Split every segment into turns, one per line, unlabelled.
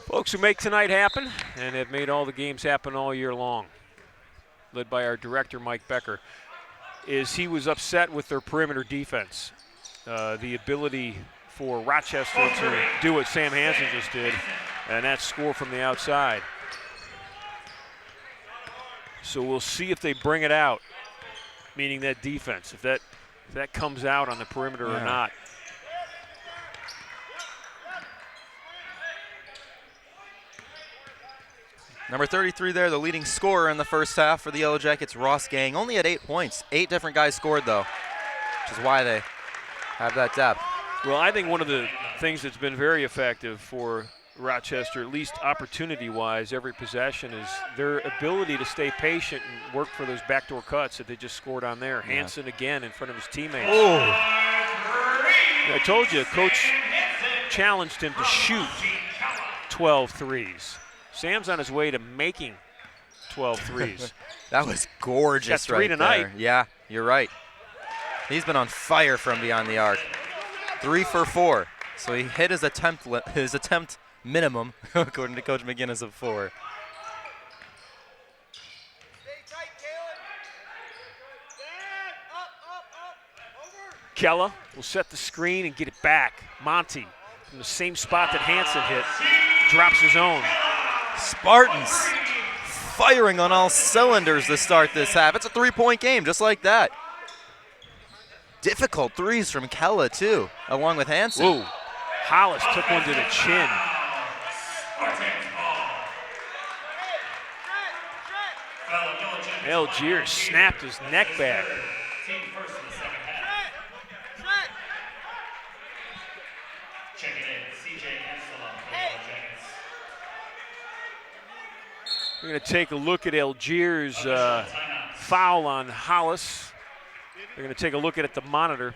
Folks who make tonight happen and have made all the games happen all year long, led by our director, Mike Becker, is he was upset with their perimeter defense. The ability for Rochester to do what Sam Hansen just did, and that's score from the outside. So we'll see if they bring it out, meaning that defense, if that comes out on the perimeter or not.
Number 33 there, the leading scorer in the first half for the Yellow Jackets, Ross Gang, only at 8 points. 8 different guys scored, though, which is why they have that depth.
Well, I think one of the things that's been very effective for Rochester, at least opportunity-wise, every possession, is their ability to stay patient and work for those backdoor cuts that they just scored on there. Yeah. Hansen again in front of his teammates.
Oh.
I told you, Coach challenged him to shoot 12 threes. Sam's on his way to making 12 threes.
That was gorgeous.
Got 3 tonight.
There. Yeah, you're right. He's been on fire from beyond the arc. 3 for 4. So he hit his attempt minimum, according to Coach McGinnis, of 4.
Kella will set the screen and get it back. Monty, from the same spot that Hansen hit, drops his own.
Spartans firing on all cylinders to start this half. It's a 3-point game, just like that. Difficult threes from Kella, too, along with Hansen.
Whoa. Hollis took one to the chin. Algier snapped his neck back. We're going to take a look at Algier's foul on Hollis. They're going to take a look at the monitor,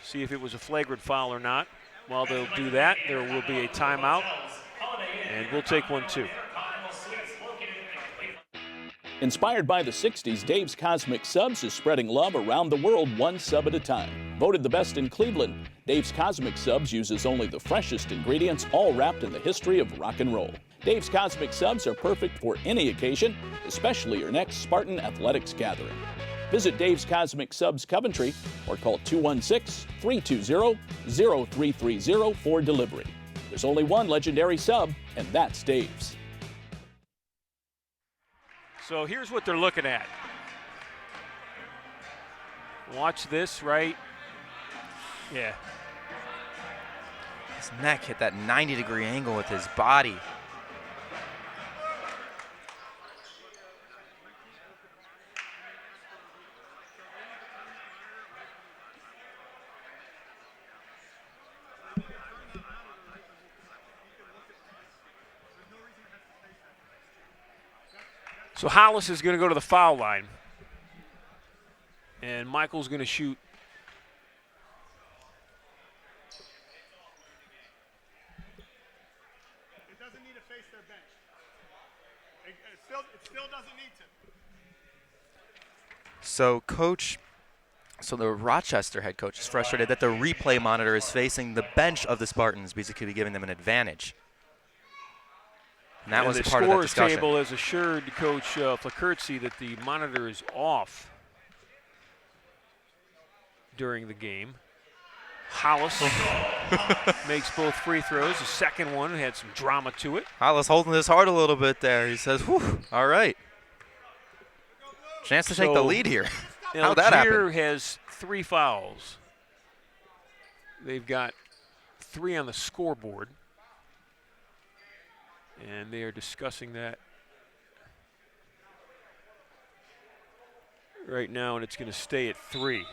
see if it was a flagrant foul or not. While they'll do that, there will be a timeout, and we'll take one too.
Inspired by the 60s, Dave's Cosmic Subs is spreading love around the world one sub at a time. Voted the best in Cleveland, Dave's Cosmic Subs uses only the freshest ingredients, all wrapped in the history of rock and roll. Dave's Cosmic Subs are perfect for any occasion, especially your next Spartan Athletics gathering. Visit Dave's Cosmic Subs Coventry or call 216-320-0330 for delivery. There's only one legendary sub, and that's Dave's.
So here's what they're looking at. Watch this, right? Yeah.
His neck hit that 90-degree angle with his body.
So Hollis is going to go to the foul line. And Michael's going to shoot.
It doesn't need to face their bench. It still doesn't need to.
So the Rochester head coach is frustrated that the replay monitor is facing the bench of the Spartans because it could be giving them an advantage. And that was part of that discussion.
The scorer's table has assured Coach Flakertzy that the monitor is off during the game. Hollis makes both free throws. The second one had some drama to it.
Hollis holding his heart a little bit there. He says, whew, all right. Chance to take the lead here. How'd that happen?
Algier has 3 fouls. They've got 3 on the scoreboard. And they are discussing that right now, and it's going to stay at 3.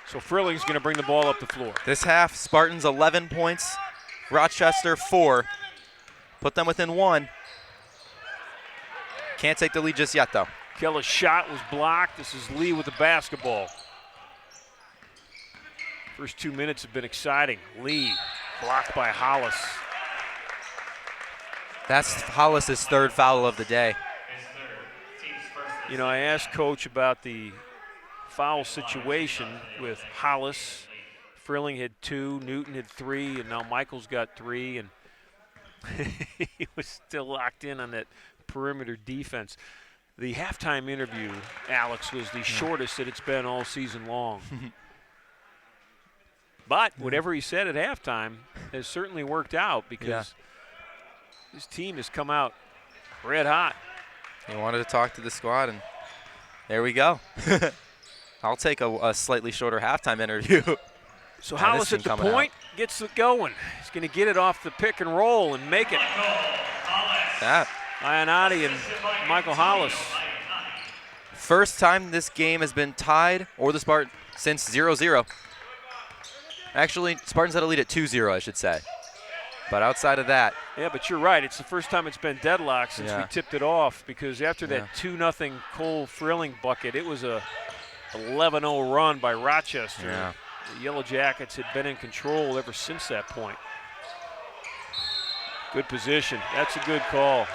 So Frilling's going to bring the ball up the floor.
This half, Spartans 11 points, Rochester 4. Put them within 1. Can't take the lead just yet, though.
Kella's shot was blocked. This is Lee with the basketball. First 2 minutes have been exciting. Lee blocked by Hollis.
That's Hollis' 3rd foul of the day.
You know, I asked Coach about the foul situation with Hollis Frilling had 2, Newton had 3, and now Michael's got 3, and he was still locked in on that perimeter defense. The halftime interview, Alex, was the shortest that it's been all season long. But whatever he said at halftime has certainly worked out because his team has come out red hot.
He wanted to talk to the squad, and there we go. I'll take a slightly shorter halftime interview.
So Hollis at the point gets it going. He's going to get it off the pick and roll and make it.
That.
Ionati and Michael Hollis.
First time this game has been tied, or the Spartans, since 0-0. Actually, Spartans had a lead at 2-0, I should say. But outside of that.
Yeah, but you're right. It's the first time it's been deadlocked since we tipped it off, because after that 2-0 Cole Frilling bucket, it was a 11-0 run by Rochester.
Yeah.
The Yellow Jackets had been in control ever since that point. Good position. That's a good call.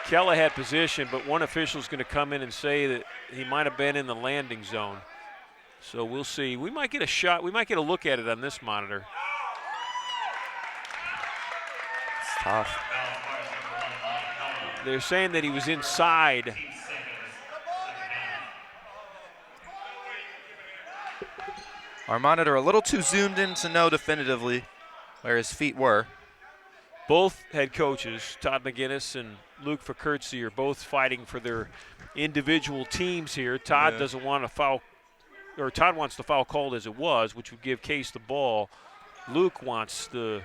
Kella had position, but one official's going to come in and say that he might have been in the landing zone. So we'll see. We might get a shot. We might get a look at it on this monitor.
It's tough.
They're saying that he was inside.
Our monitor a little too zoomed in to know definitively where his feet were.
Both head coaches, Todd McGinnis and Luke Fakirtsi, are both fighting for their individual teams here. Todd doesn't want a foul, or Todd wants the foul called as it was, which would give Case the ball. Luke wants the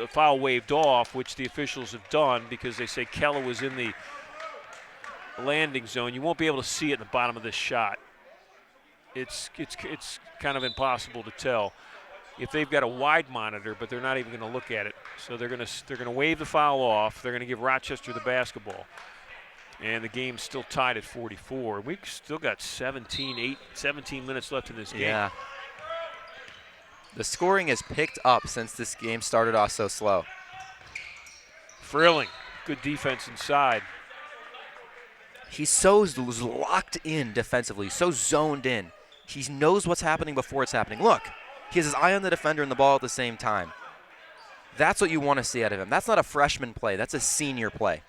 foul waved off, which the officials have done because they say Kella was in the landing zone. You won't be able to see it in the bottom of this shot. It's kind of impossible to tell if they've got a wide monitor, but they're not even going to look at it. So they're going to wave the foul off. They're going to give Rochester the basketball, and the game's still tied at 44. We've still got 17 minutes left in this game.
Yeah. The scoring has picked up since this game started off so slow.
Frilling, good defense inside.
He's so locked in defensively, so zoned in. He knows what's happening before it's happening. Look, he has his eye on the defender and the ball at the same time. That's what you want to see out of him. That's not a freshman play. That's a senior play.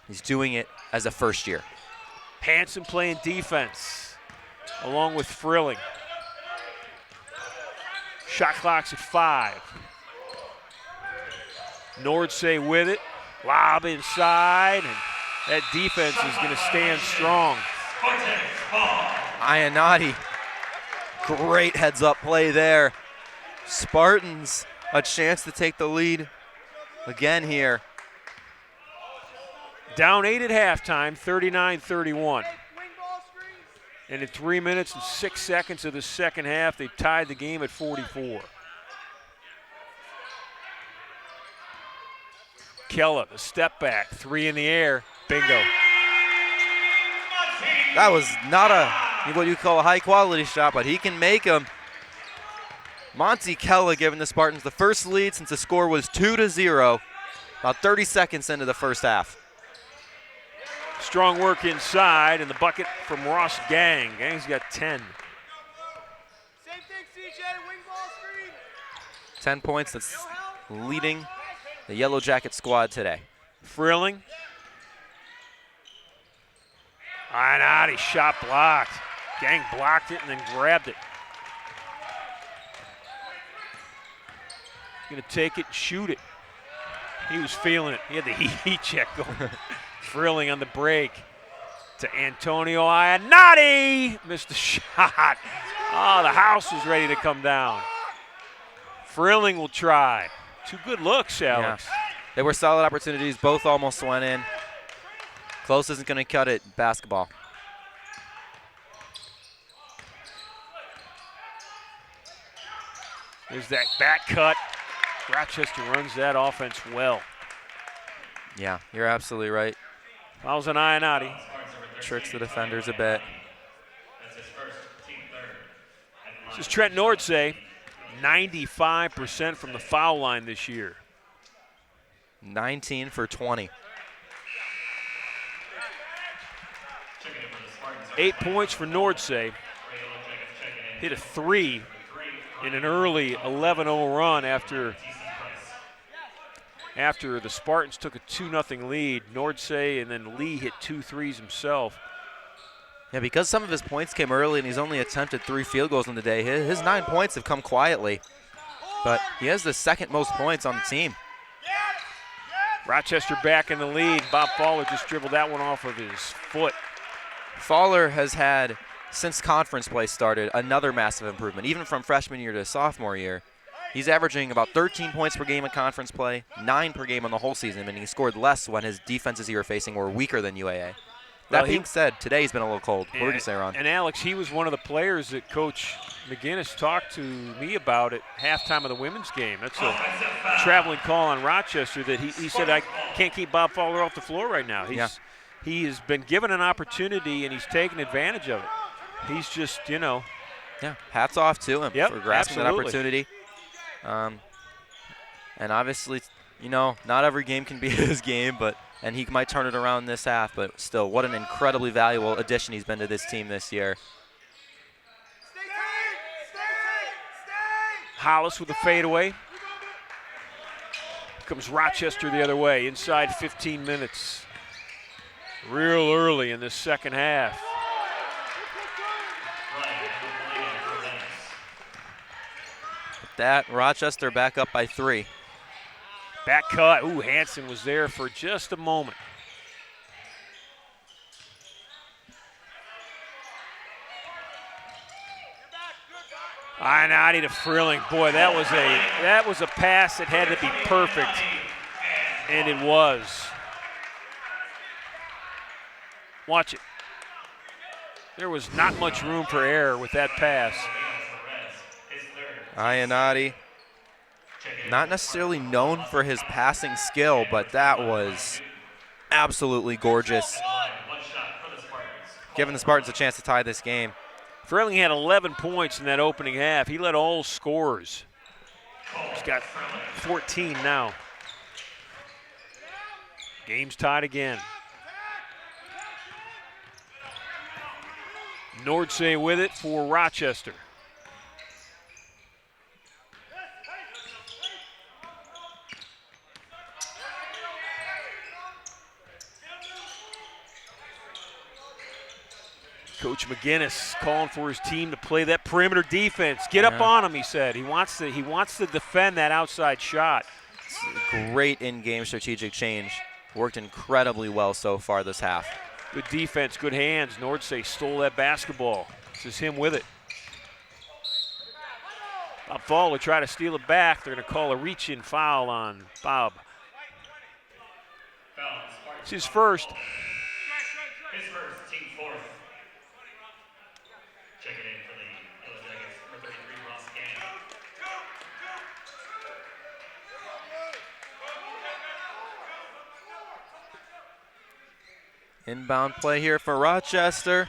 He's doing it as a first year.
Hanson playing defense along with Frilling. Shot clock's at 5. Nordsay with it. Lob inside, and that defense is going to stand strong.
Ionati, great heads-up play there. Spartans, a chance to take the lead again here.
Down 8 at halftime, 39-31. And in 3 minutes and 6 seconds of the second half, they tied the game at 44. Kella, the step back, 3 in the air, bingo.
That was not what you call a high-quality shot, but he can make them. Monty Kella giving the Spartans the first lead since the score was 2-0, about 30 seconds into the first half.
Strong work inside, and the bucket from Ross Gang. Gang's got 10.
Same thing, CJ. Wing ball screen.
10 points, that's leading the Yellow Jacket squad today.
Frilling. Ionati, shot blocked. Gang blocked it and then grabbed it. He's going to take it and shoot it. He was feeling it. He had the heat check going. Frilling on the break to Antonio Ionati. Missed the shot. Oh, the house was ready to come down. Frilling will try. 2 good looks, Alex.
Yeah. They were solid opportunities. Both almost went in. Close isn't going to cut it. Basketball.
There's that back cut. Rochester runs that offense well.
Yeah, you're absolutely right.
Fouls on Ionati.
Tricks the defenders a bit.
This is Trent Nordsay, 95% from the foul line this year.
19 for 20.
8 points for Nordsay. Hit a 3 in an early 11-0 run after the Spartans took a 2-0 lead. Nordsay and then Lee hit 2 threes himself.
Yeah, because some of his points came early and he's only attempted 3 field goals in the day, his 9 points have come quietly. But he has the second most points on the team.
Rochester back in the lead. Bob Fowler just dribbled that one off of his foot.
Fowler has had, since conference play started, another massive improvement, even from freshman year to sophomore year. He's averaging about 13 points per game in conference play, 9 per game on the whole season, and he scored less when his defenses he were facing were weaker than UAA. That being said, today he's been a little cold. What would you say, Ron?
And Alex, he was one of the players that Coach McGinnis talked to me about at halftime of the women's game. That's a traveling call on Rochester that he said, I can't keep Bob Fowler off the floor right now. He has been given an opportunity, and he's taken advantage of it. He's just,
Yeah, hats off to him for grasping that opportunity. And obviously, not every game can be his game, and he might turn it around this half, but still, what an incredibly valuable addition he's been to this team this year.
Hollis with a fadeaway. Comes Rochester the other way, inside 15 minutes. Real early in this second half.
With that, Rochester back up by 3.
Back cut. Ooh, Hansen was there for just a moment. Ionati to Frilling. Boy, that was a pass that had to be perfect, and it was. Watch it. There was not much room for error with that pass.
Ionati, not necessarily known for his passing skill, but that was absolutely gorgeous, giving the Spartans a chance to tie this game.
Frilling had 11 points in that opening half. He led all scorers. He's got 14 now. Game's tied again. Nordsay with it for Rochester. Coach McGinnis calling for his team to play that perimeter defense. Get up on him, he said. He wants to defend that outside shot.
Great in-game strategic change. Worked incredibly well so far this half.
Good defense, good hands. Nordsay stole that basketball. This is him with it. Bob Fowler try to steal it back. They're going to call a reach-in foul on Bob. It's his first.
His first, team fourth. Check it in for the Yellow Jackets, number 33, Ross Gann.
Inbound play here for Rochester.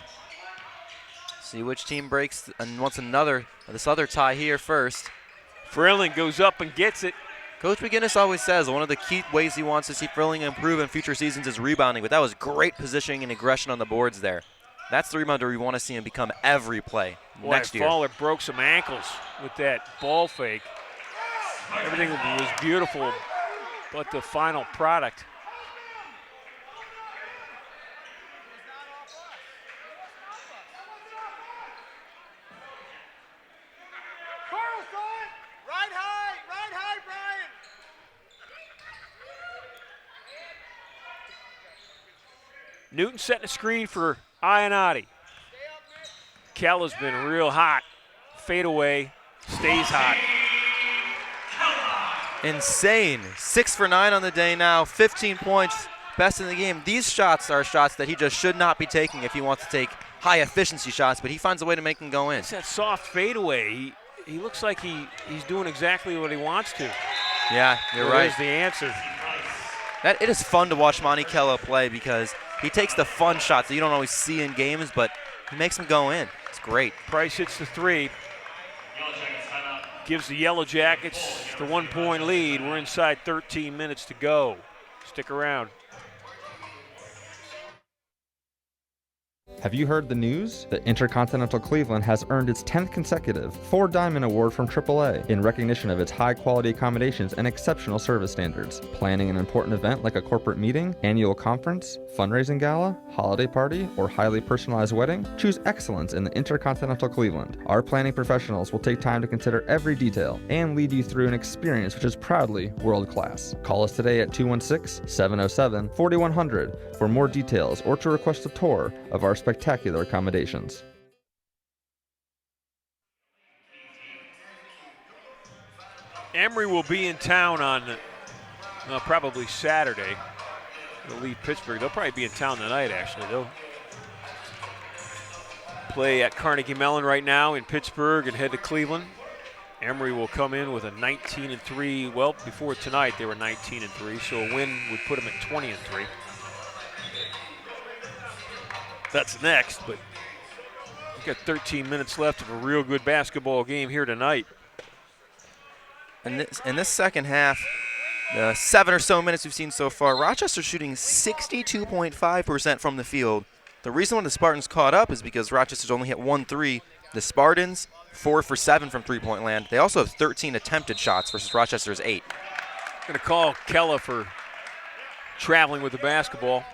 See which team breaks and wants this other tie here first.
Frilling goes up and gets it.
Coach McGinnis always says one of the key ways he wants to see Frilling improve in future seasons is rebounding, but that was great positioning and aggression on the boards there. That's the rebounder we want to see him become every play next year.
Fowler broke some ankles with that ball fake. Everything was beautiful, but the final product.
Right high, Brian.
Newton setting a screen for Ionati. Kella's been real hot. Fade away, stays hot.
Insane. 6 for 9 on the day now, 15 points, best in the game. These shots are shots that he just should not be taking if he wants to take high efficiency shots, but he finds a way to make them go in.
It's that soft fadeaway. He looks like he's doing exactly what he wants to.
Yeah, you're right.
There's the answer.
It is fun to watch Monty Kella play because he takes the fun shots that you don't always see in games, but he makes them go in. It's great.
Price hits the 3. Gives the Yellow Jackets the 1-point lead. We're inside 13 minutes to go. Stick around.
Have you heard the news? The Intercontinental Cleveland has earned its 10th consecutive 4-Diamond Award from AAA in recognition of its high-quality accommodations and exceptional service standards. Planning an important event like a corporate meeting, annual conference, fundraising gala, holiday party, or highly personalized wedding? Choose excellence in the Intercontinental Cleveland. Our planning professionals will take time to consider every detail and lead you through an experience which is proudly world-class. Call us today at 216-707-4100 for more details or to request a tour of our spectacular accommodations.
Emory will be in town on probably Saturday. They'll leave Pittsburgh. They'll probably be in town tonight, actually. They'll play at Carnegie Mellon right now in Pittsburgh and head to Cleveland. Emory will come in with a 19-3. Well, before tonight they were 19-3, so a win would put them at 20-3. That's next, but we've got 13 minutes left of a real good basketball game here tonight.
And in this second half, the 7 or so minutes we've seen so far, Rochester shooting 62.5% from the field. The reason why the Spartans caught up is because Rochester's only hit 1 3. The Spartans, 4 for 7 from three-point land. They also have 13 attempted shots versus Rochester's 8.
Going to call Kella for traveling with the basketball.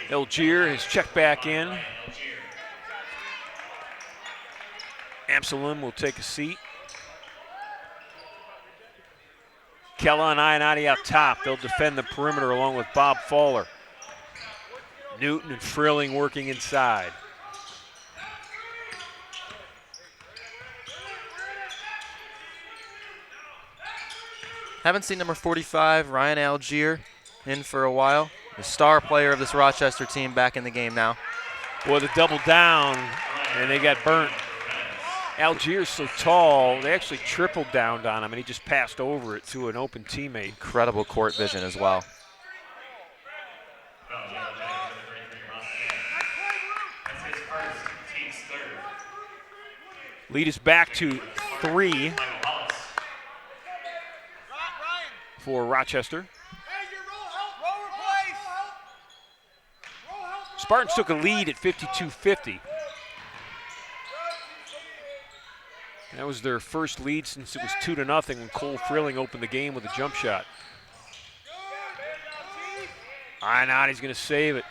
Algier has checked back in. Absalom will take a seat. Kella and Ionati out top. They'll defend the perimeter along with Bob Fowler. Newton and Frilling working inside.
Haven't seen number 45, Ryan Algier, in for a while. The star player of this Rochester team back in the game now.
Boy, the double down, and they got burnt. Algier's so tall, they actually tripled down on him, and he just passed over it to an open teammate.
Incredible court vision as well.
Lead is back to 3 for Rochester. Spartans took a lead at 52-50. That was their first lead since it was 2-0 when Cole Frilling opened the game with a jump shot. Ionati's going to save it.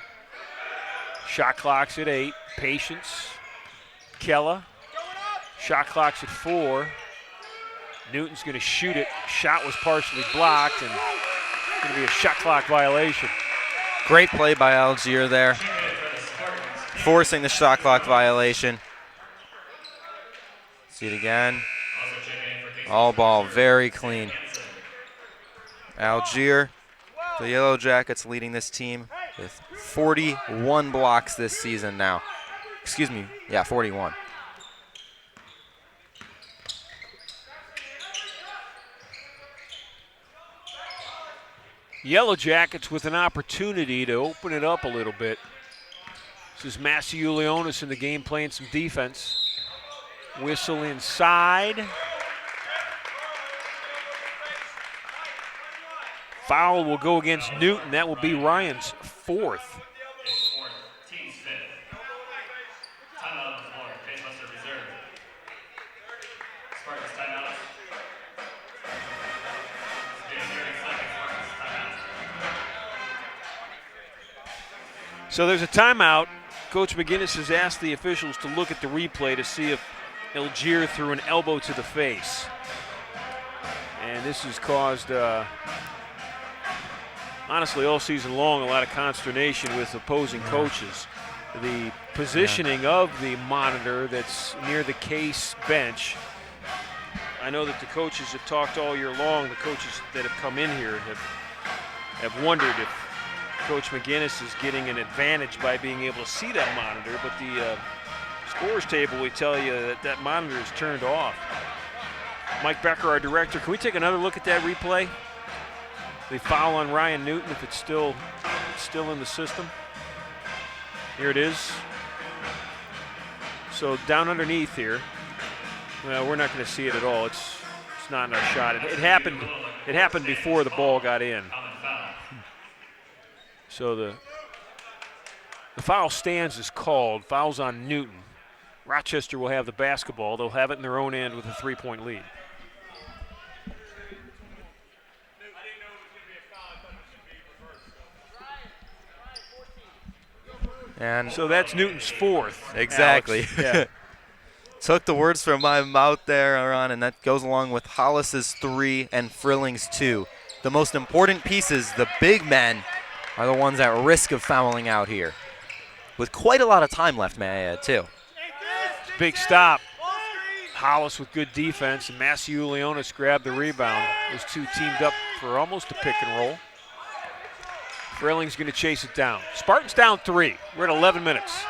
Shot clock's at 8. Patience. Kella. Shot clock's at 4. Newton's going to shoot it. Shot was partially blocked, and it's going to be a shot clock violation.
Great play by Algier there, forcing the shot clock violation. See it again. All ball, very clean. Algier, the Yellow Jackets leading this team with 41 blocks this season now. Excuse me, yeah, 41.
Yellow Jackets with an opportunity to open it up a little bit. This is Massiulionis in the game playing some defense. Whistle inside. Foul will go against Newton. That will be Ryan's 4th.
Team's 5th. Timeout on the floor. Pacebuster reserve. Spartans timeout. 30 seconds. Spartans timeout.
So there's a timeout. Coach McGinnis has asked the officials to look at the replay to see if Algier threw an elbow to the face. And this has caused, honestly, all season long, a lot of consternation with opposing coaches. The positioning of the monitor that's near the case bench. I know that the coaches have talked all year long, the coaches that have come in here have wondered if Coach McGinnis is getting an advantage by being able to see that monitor, but the scores table will tell you that that monitor is turned off. Mike Becker, our director, can we take another look at that replay? The foul on Ryan Newton, if it's still in the system. Here it is. So down underneath here. Well, we're not going to see it at all. It's not in our shot. It happened before the ball got in. So the foul stands is called. Foul's on Newton. Rochester will have the basketball. They'll have it in their own end with a 3-point lead.
And
So that's Newton's fourth.
exactly.
Alex. Yeah.
Took the words from my mouth there, Aaron, and that goes along with Hollis's 3 and Frilling's 2. The most important pieces, the big men, are the ones at risk of fouling out here. With quite a lot of time left, may I add, too.
Big stop. Hollis with good defense, and Leonis grabbed the rebound. Those two teamed up for almost a pick and roll. Frilling's going to chase it down. Spartans down 3. We're at 11 minutes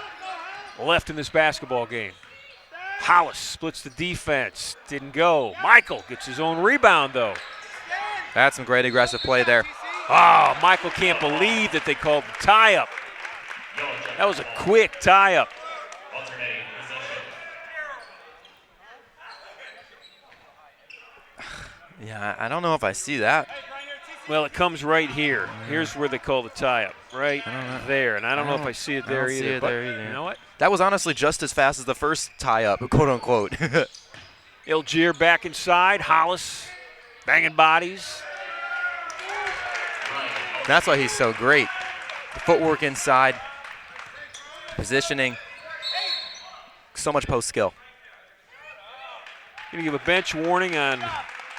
left in this basketball game. Hollis splits the defense. Didn't go. Michael gets his own rebound, though.
That's some great aggressive play there.
Oh, Michael can't believe that they called the tie-up. That was a quick tie-up.
Alternating possession.
Yeah, I don't know if I see that.
Well, it comes right here. Here's where they call the tie-up, right there. And I don't know if I see it there
I don't
either.
see it
but
there either.
You know what?
That was honestly just as fast as the first tie-up, quote-unquote.
Ilgier back inside. Hollis banging bodies.
That's why he's so great. The footwork inside, positioning, so much post skill.
Going to give a bench warning on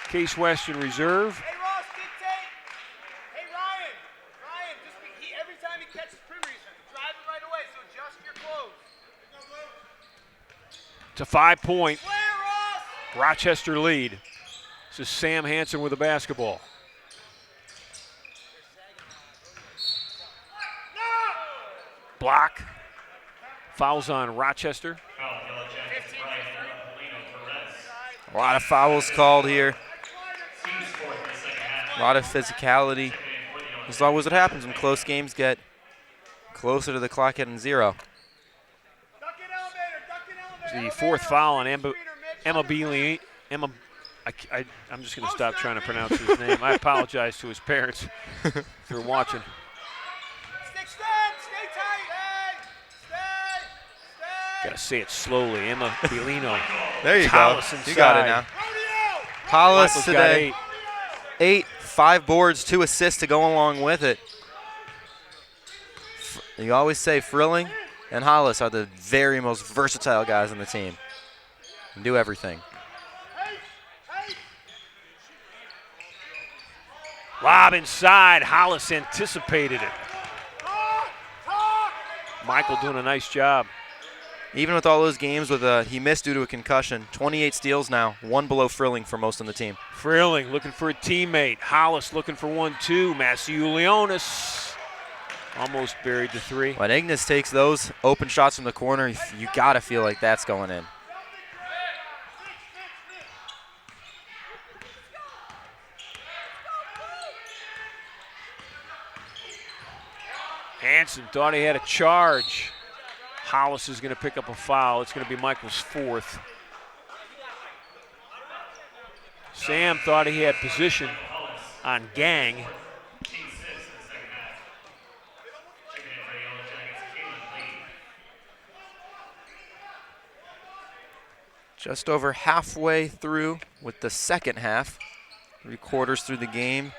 Case Western Reserve.
Hey, Ross, dictate. Hey, Ryan, every time he catches perimeter, he's driving right away, so adjust your clothes.
It's a 5-point
Play, Ross!
Rochester lead. This is Sam Hansen with the basketball. Block. Fouls on Rochester.
Foul, Yellow Jackets, Brian Perez.
A lot of fouls called here.
Team's fourth in the second half.
A lot of physicality. As always what happens when close games get closer to the clock hitting 0.
Duck in elevator, duck in elevator.
The fourth foul on Emma Bealey. I'm just going to stop trying to pronounce his name. I apologize to his parents if they're watching.
Stay tight, hey! Stay!
Got to say it slowly. Emma Bielino.
There you go.
Hollis
You got it
inside.
now.
Rodeo!
Hollis
Michael's got
today, 8, 5 boards, 2 assists to go along with it. You always say Frilling and Hollis are the very most versatile guys on the team. Can do everything.
Lob inside. Hollis anticipated it. Michael doing a nice job.
Even with all those games with he missed due to a concussion, 28 steals now, 1 below Frilling for most on the team.
Frilling looking for a teammate. Hollis looking for 1-2. Leonis almost buried the 3.
When Ignis takes those open shots from the corner, you got to feel like that's going in.
Hansen thought he had a charge. Hollis is going to pick up a foul. It's going to be Michael's 4th. Sam thought he had position on Gang.
Team 6 in the second half. Checking in for the Yellow Jackets, Caitlin Lee.
Just over halfway through with the second half. 3 quarters through the game.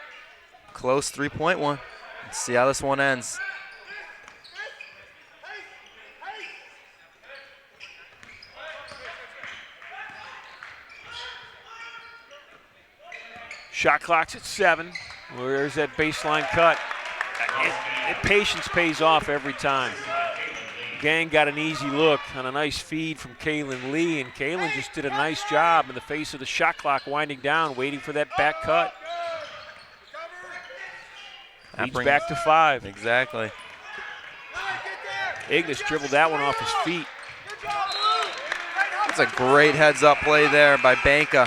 Close 3-point one. Let's see how this one ends.
Shot clock's at 7. Where's that baseline cut? Patience pays off every time. Gang got an easy look on a nice feed from Kaylin Lee, and Kaylin just did a nice job in the face of the shot clock winding down, waiting for that back cut. Leads back to 5.
Exactly.
Ignis dribbled that one off his feet.
That's a great heads-up play there by Banka.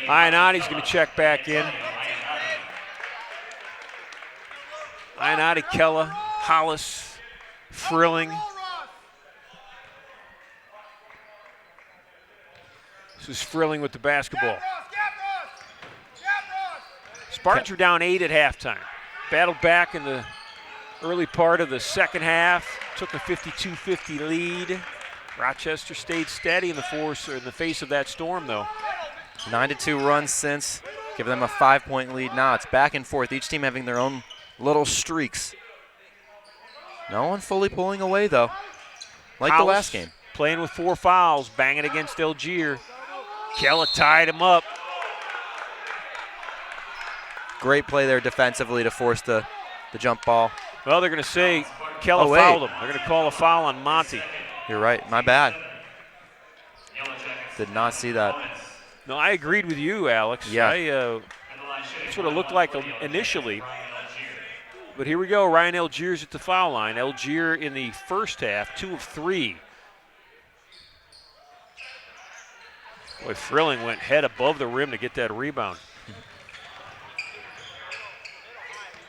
Ionati's going to check back in. Ionati, Kella, Hollis, Frilling. This is Frilling with the basketball. This Spartans were down 8 at halftime. Battled back in the early part of the second half. Took a 52-50 lead. Rochester stayed steady in the face of that storm, though.
9-2 run since, giving them a 5-point lead now. It's back and forth, each team having their own little streaks. No one fully pulling away, though, like the last game.
Playing with 4 fouls, banging against Algier. Kella tied him up.
Great play there defensively to force the jump ball.
Well, they're going to say Kella fouled him. They're going to call a foul on Monty.
You're right, my bad. Did not see that.
No, I agreed with you, Alex.
Yeah.
That's what it looked like initially. But here we go. Ryan Algier's at the foul line. Algier in the first half, 2 of 3. Boy, Frilling went head above the rim to get that rebound.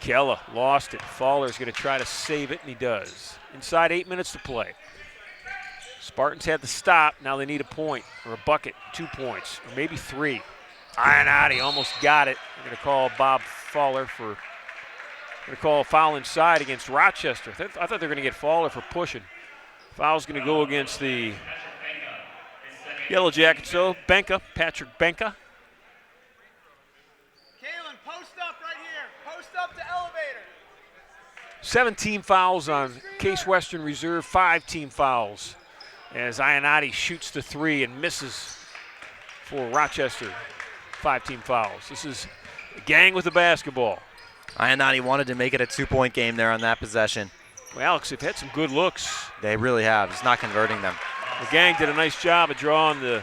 Kella lost it. Faller's going to try to save it, and he does. Inside 8 minutes to play. Spartans had to stop. Now they need a point or a bucket, 2 points, or maybe 3. Ionati almost got it. They're going to call Bob Faller for. Going to call a foul inside against Rochester. I thought they were going to get Faller for pushing. Foul's going to go against the Yellow Jackets, so Patrick Benka.
Kalen, post up right here. Post up the elevator.
17 fouls on Case Western Reserve, 5 team fouls. As Ionati shoots the 3 and misses for Rochester. 5 team fouls. This is a gang with the basketball.
Ionati wanted to make it a 2-point game there on that possession.
Well, Alex, they've had some good looks.
They really have. Just not converting them.
The gang did a nice job of drawing the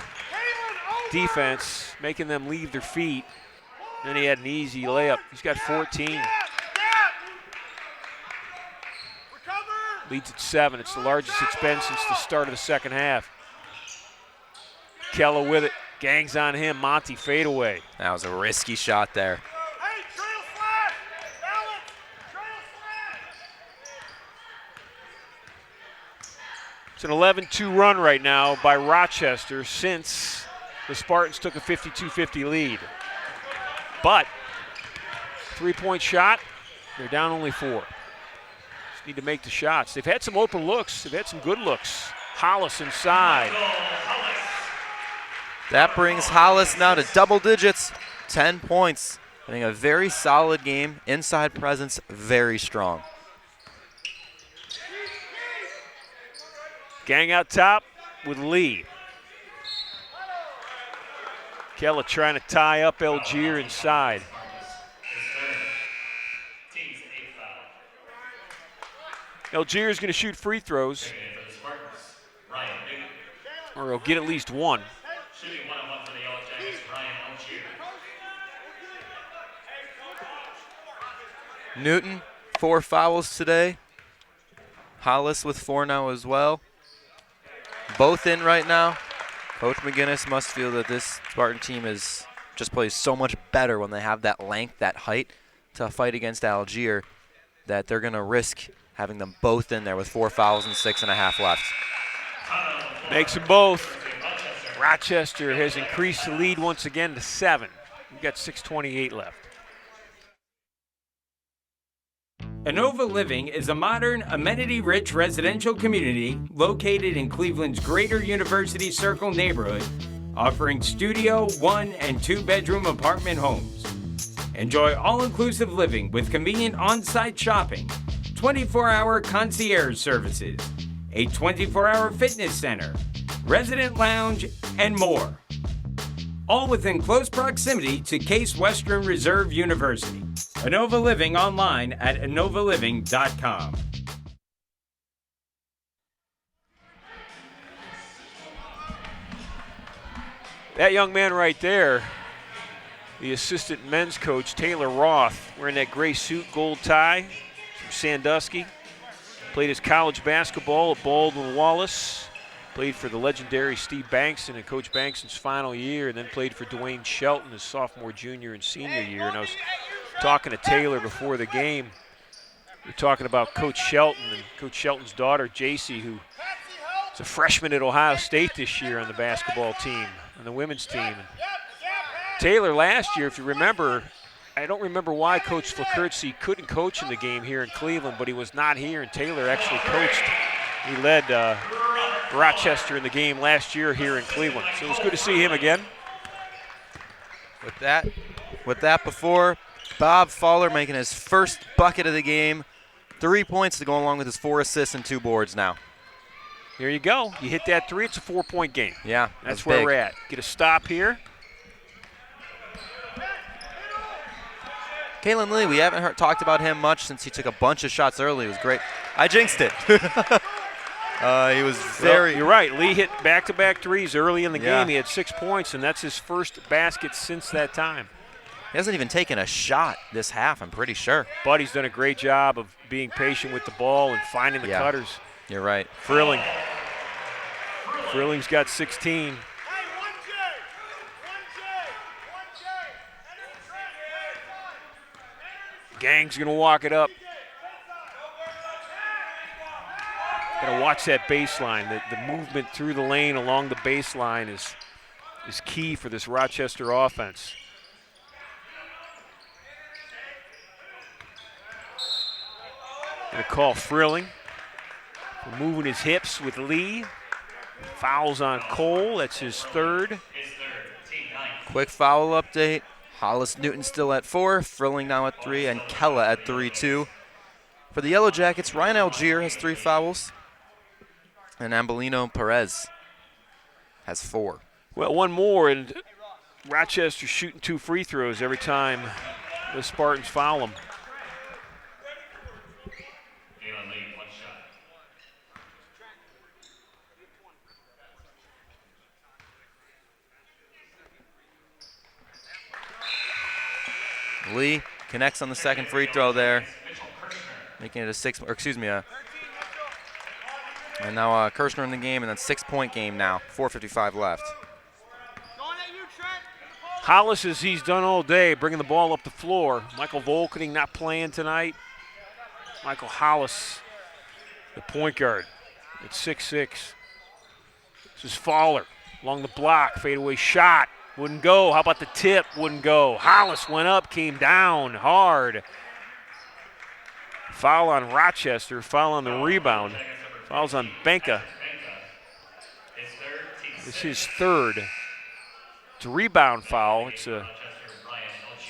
defense, making them leave their feet. Then he had an easy layup. He's got 14. Leads at 7. It's the largest it's been since the start of the second half. Kella with it. Gang's on him. Monty fadeaway.
That was a risky shot there.
It's an 11-2 run right now by Rochester since the Spartans took a 52-50 lead. But 3-point shot, they're down only 4. Just need to make the shots. They've had some open looks. They've had some good looks. Hollis inside.
That brings Hollis now to double digits, 10 points. Having a very solid game. Inside presence, very strong.
Gang out top with Lee. Kella trying to tie up Algier inside. Algier's going to shoot free throws. Or he'll get at least one.
Shooting 1-on-1 for the Yellow Jackets, Ryan Algier.
Newton, 4 fouls today. Hollis with 4 now as well. Both in right now. Coach McGinnis must feel that this Spartan team just plays so much better when they have that length, that height to fight against Algier, that they're going to risk having them both in there with 4 fouls and 6.5 left.
Makes them both. Rochester has increased the lead once again to 7. We've got 6:28 left.
Inova Living is a modern, amenity-rich residential community located in Cleveland's Greater University Circle neighborhood, offering studio, 1- and 2-bedroom apartment homes. Enjoy all-inclusive living with convenient on-site shopping, 24-hour concierge services, a 24-hour fitness center, resident lounge, and more. All within close proximity to Case Western Reserve University. Inova Living online at inovaliving.com.
That young man right there, the assistant men's coach, Taylor Roth, wearing that gray suit, gold tie from Sandusky. Played his college basketball at Baldwin Wallace. Played for the legendary Steve Bankston in Coach Bankston's final year, and then played for Dwayne Shelton his sophomore, junior, and senior year. And I was talking to Taylor before the game. We were talking about Coach Shelton and Coach Shelton's daughter, JC, who is a freshman at Ohio State this year on the basketball team, on the women's team. And Taylor last year, if you remember, I don't remember why Coach Flakurtzy couldn't coach in the game here in Cleveland, but he was not here, and Taylor actually coached. He led Rochester in the game last year here in Cleveland. So it was good to see him again.
With that before, Bob Fowler making his first bucket of the game. 3 points to go along with his 4 assists and 2 boards now.
Here you go. You hit that 3, it's a 4-point game.
Yeah,
that's where
big.
we're at. Get a stop here.
Kalen Lee, we haven't talked about him much since he took a bunch of shots early. It was great. I jinxed it. He was very.
Well, you're right. Lee hit back-to-back threes early in the game. He had 6 points, and that's his first basket since that time.
He hasn't even taken a shot this half, I'm pretty sure.
But he's done a great job of being patient with the ball and finding the cutters.
You're right.
Frilling's got 16. Gang's going to walk it up. Got to watch that baseline. The movement through the lane along the baseline is key for this Rochester offense. Going to call Frilling for moving his hips with Lee. Fouls on Cole. That's his third.
Quick foul update. Hollis Newton still at 4, Frilling now at 3, and Kella at 3-2. For the Yellow Jackets, Ryan Algier has 3 fouls, and Ambolino Perez has 4.
Well, one more, and Rochester shooting 2 free throws every time the Spartans foul them.
Lee connects on the second free throw there, making it a 6, or excuse me, and now Kirshner in the game, and then 6-point game now, 4:55 left.
Hollis, as he's done all day, bringing the ball up the floor. Michael Volkening not playing tonight. Michael Hollis, the point guard, at 6'6". This is Fowler along the block, fadeaway shot. Wouldn't go. How about the tip? Wouldn't go. Hollis went up, came down hard. Foul on Rochester. Foul on the rebound. Fouls on Benka. This is his third. It's a rebound foul. It's a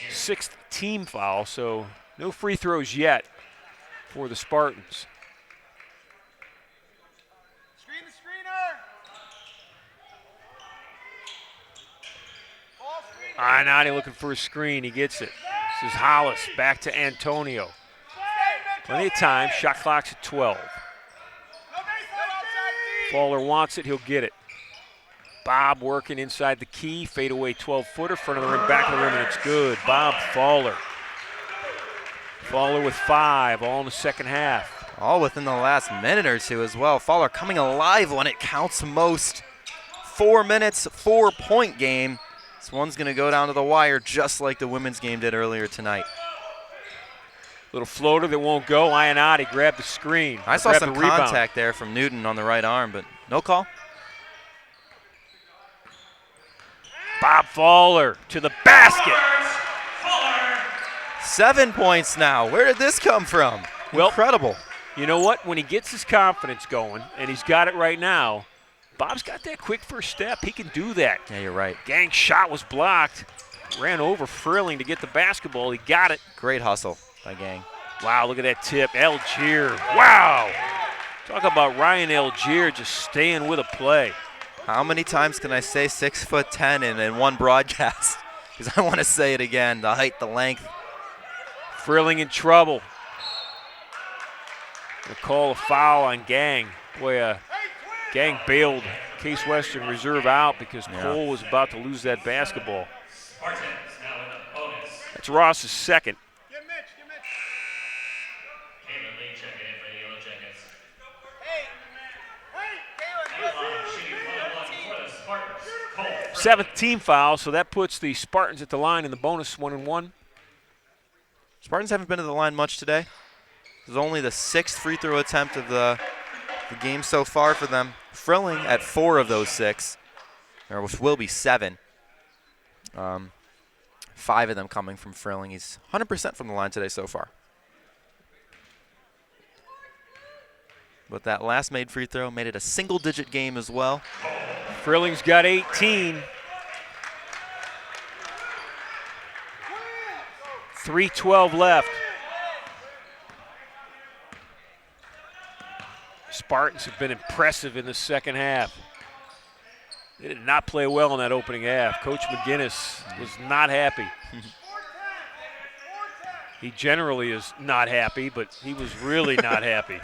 6th team foul, so no free throws yet for the Spartans. Nani looking for a screen. He gets it. This is Hollis. Back to Antonio. Plenty of time. Shot clock's at 12. Fowler wants it. He'll get it. Bob working inside the key. Fadeaway 12-footer. Front of the rim, back of the rim, and it's good. Bob Fowler. Fowler with 5, all in the second half.
All within the last minute or two as well. Fowler coming alive when it counts most. 4 minutes, 4-point game. This one's going to go down to the wire just like the women's game did earlier tonight.
Little floater that won't go. Ionati grabbed the screen.
I saw some contact there from Newton on the right arm, but no call.
Bob Fowler to the basket.
7 points now. Where did this come from?
Well,
incredible.
You know what? When he gets his confidence going, and he's got it right now, Bob's got that quick first step. He can do that.
Yeah, you're right.
Gang's shot was blocked. Ran over Frilling to get the basketball. He got it.
Great hustle by Gang.
Wow, look at that tip. Algier. Wow. Talk about Ryan Algier just staying with a play.
How many times can I say 6'10" in one broadcast? Because I want to say it again. The height, the length.
Frilling in trouble. They call a foul on Gang. Boy, Gang bailed Case Western reserve out because Cole was about to lose that basketball. That's Ross's second.
Caleb Lee checking in for the Yellow Jackets.
Seventh team foul, so that puts the Spartans at the line in the bonus 1-1.
Spartans haven't been to the line much today. This is only the 6th free throw attempt of the game so far for them. Frilling at 4 of those 6, or which will be 7. 5 of them coming from Frilling. He's 100% from the line today so far. But that last made free throw made it a single-digit game as well.
Frilling's got 18. 3:12 left. Spartans have been impressive in the second half. They did not play well in that opening half. Coach McGinnis was not happy. He generally is not happy, but he was really not happy.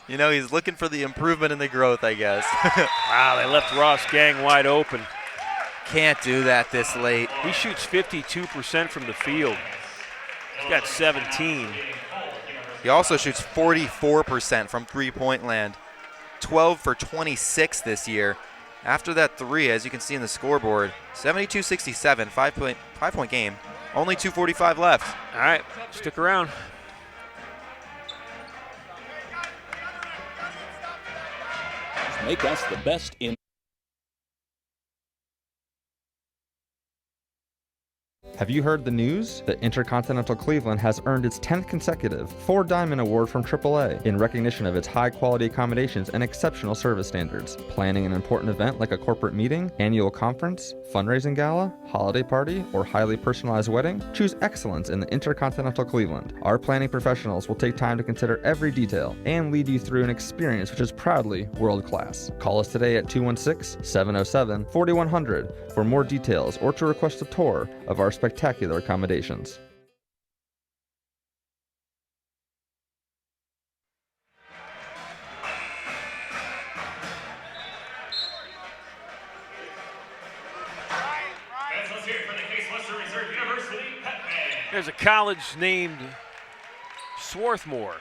You know, he's looking for the improvement and the growth, I guess.
Wow, they left Ross Gang wide open.
Can't do that this late.
He shoots 52% from the field. He's got 17.
He also shoots 44% from three-point land. 12 for 26 this year. After that 3, as you can see in the scoreboard, 72-67, 5-point game. Only 2:45 left.
All right, stick around.
Make us the best in.
Have you heard the news? The Intercontinental Cleveland has earned its 10th consecutive 4-Diamond Award from AAA in recognition of its high-quality accommodations and exceptional service standards. Planning an important event like a corporate meeting, annual conference, fundraising gala, holiday party, or highly personalized wedding? Choose excellence in the Intercontinental Cleveland. Our planning professionals will take time to consider every detail and lead you through an experience which is proudly world-class. Call us today at 216-707-4100 for more details or to request a tour of our spectacular accommodations.
Let's hear it for the Case Western Reserve University Pep Band.
There's a college named Swarthmore.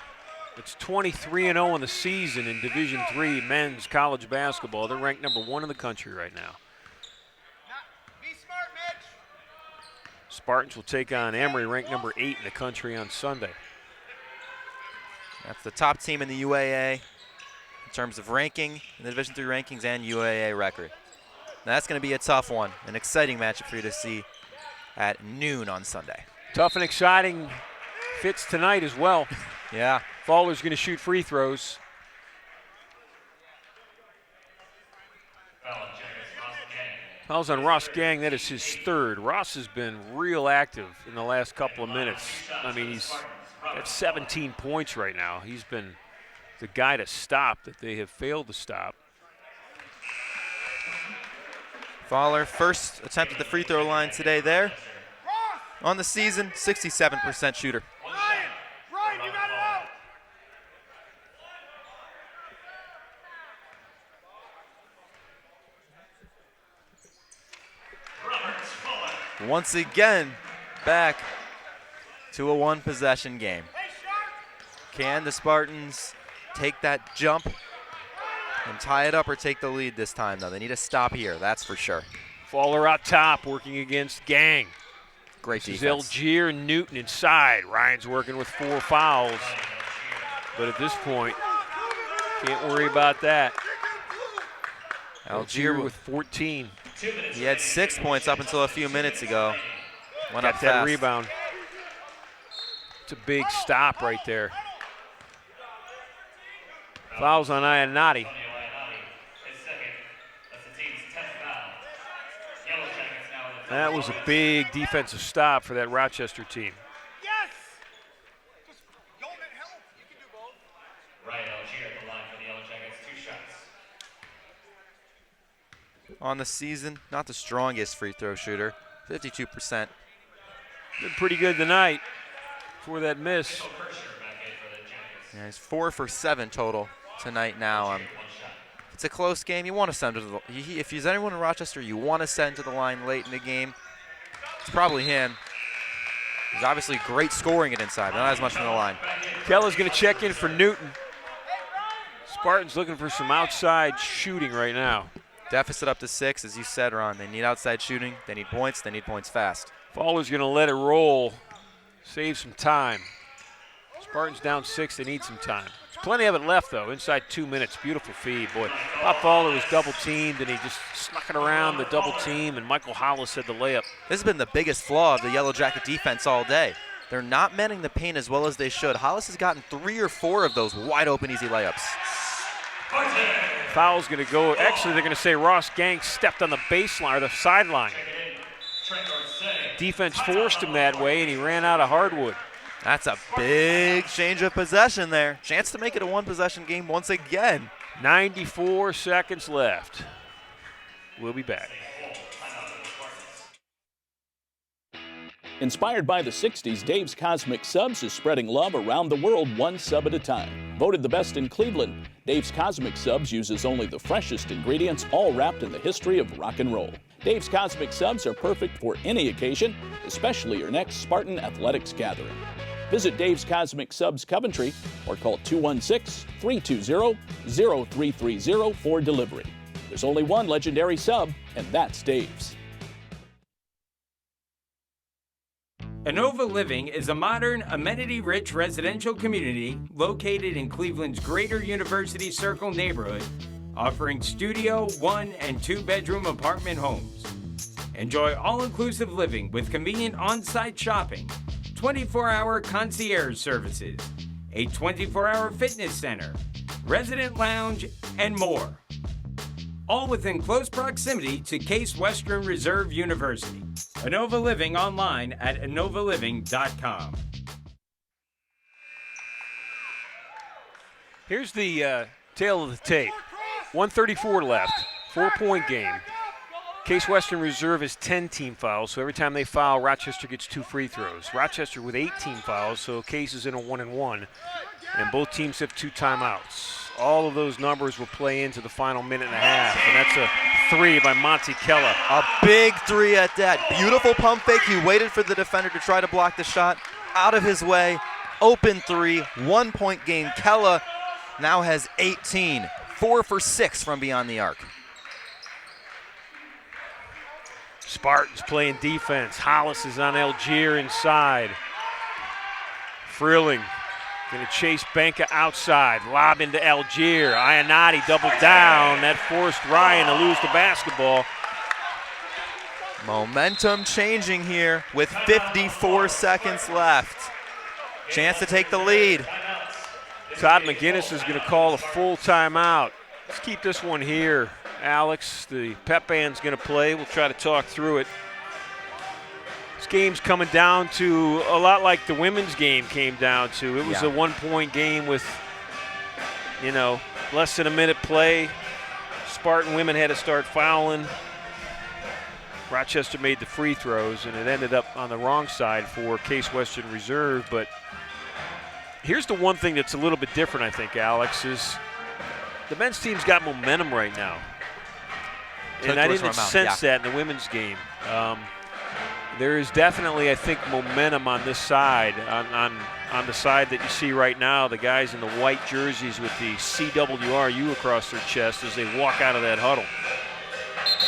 It's 23-0 in the season in Division III men's college basketball. They're ranked number 1 in the country right now.
Be smart, Mitch.
Spartans will take on Emory, ranked number 8 in the country on Sunday.
That's the top team in the UAA in terms of ranking, in the Division III rankings and UAA record. Now that's going to be a tough one, an exciting matchup for you to see at noon on Sunday.
Tough and exciting fits tonight as well.
Yeah.
Fowler's going to shoot free throws. Fouls on Ross Gang, that is his 3rd. Ross has been real active in the last couple of minutes. I mean, he's got 17 points right now. He's been the guy to stop that they have failed to stop.
Fowler, first attempt at the free throw line today there. On the season, 67% shooter.
Ryan, you got it out.
Once again, back to a 1-possession game. Can the Spartans take that jump and tie it up or take the lead this time, though? They need to stop here, that's for sure.
Fowler out top, working against Gang.
Great
This is
defense.
Algier and Newton inside. Ryan's working with 4 fouls. But at this point, can't worry about that. Algier with 14.
He had 6 points up until a few minutes ago. Went up
Got that
fast.
rebound. It's a big stop right there. Fouls on Iannati.
His second. That's the team's 10th foul. Yellow Jackets now with the
That was a big defensive stop for that Rochester team.
Yes. Just don't help. You can do both.
Ryan Algier at the line for the Yellow Jackets. 2 shots.
On the season, not the strongest free throw shooter, 52%.
Been pretty good tonight for that miss.
Yeah, he's 4 for 7 total tonight now. It's a close game. You want to send him to the, if he's anyone in Rochester you want to send to the line late in the game, it's probably him. He's obviously great scoring it inside, not as much from the line.
Kella's going to check in for Newton. Spartans looking for some outside shooting right now.
Deficit up to 6, as you said, Ron. They need outside shooting. They need points fast.
Fowler's going to let it roll, save some time. Spartans down 6, they need some time. He's Plenty of it left, though, inside 2 minutes. Beautiful feed, boy. Bob Fowler was double-teamed, and he just snuck it around the double team, and Michael Hollis had the layup.
This has been the biggest flaw of the Yellow Jacket defense all day. They're not manning the paint as well as they should. Hollis has gotten 3 or 4 of those wide-open, easy layups.
Foul's going to go. Actually, they're going to say Ross Gang stepped on the baseline or the sideline. Defense forced him that way, and he ran out of hardwood.
That's a big change of possession there. Chance to make it a one-possession game once again.
94 seconds left. We'll be back.
Inspired by the 60s, Dave's Cosmic Subs is spreading love around the world one sub at a time. Voted the best in Cleveland, Dave's Cosmic Subs uses only the freshest ingredients, all wrapped in the history of rock and roll. Dave's Cosmic Subs are perfect for any occasion, especially your next Spartan Athletics gathering. Visit Dave's Cosmic Subs Coventry or call 216-320-0330 for delivery. There's only one legendary sub, and that's Dave's.
Inova Living is a modern, amenity-rich residential community located in Cleveland's Greater University Circle neighborhood, offering studio, 1- and 2-bedroom apartment homes. Enjoy all-inclusive living with convenient on-site shopping, 24-hour concierge services, a 24-hour fitness center, resident lounge, and more. All within close proximity to Case Western Reserve University. Inova Living online at inovaliving.com.
Here's the tail of the tape. 134 left, 4-point game. Case Western Reserve is 10 team fouls, so every time they foul, Rochester gets 2 free throws. Rochester with 18 fouls, so Case is in a 1-and-1, and both teams have 2 timeouts. All of those numbers will play into the final minute and a half, and that's a 3 by Monty Kella.
A big 3 at that. Beautiful pump fake. He waited for the defender to try to block the shot. Out of his way. Open 3. 1-point game. Kella now has 18. 4 for 6 from beyond the arc.
Spartans playing defense. Hollis is on Algier inside. Frilling going to chase Benka outside. Lob into Algier. Ionati doubled down. That forced Ryan to lose the basketball.
Momentum changing here with 54 seconds left. Chance to take the lead.
Todd McGinnis is going to call a full timeout. Let's keep this one here, Alex. The pep band's going to play. We'll try to talk through it. This game's coming down to a lot like the women's game came down to. It was a 1-point game with, less than a minute play. Spartan women had to start fouling. Rochester made the free throws, and it ended up on the wrong side for Case Western Reserve. But here's the one thing that's a little bit different, I think, Alex, is the men's team's got momentum right now. And I didn't sense that in the women's game. There is definitely, I think, momentum on this side, on the side that you see right now, the guys in the white jerseys with the CWRU across their chest as they walk out of that huddle.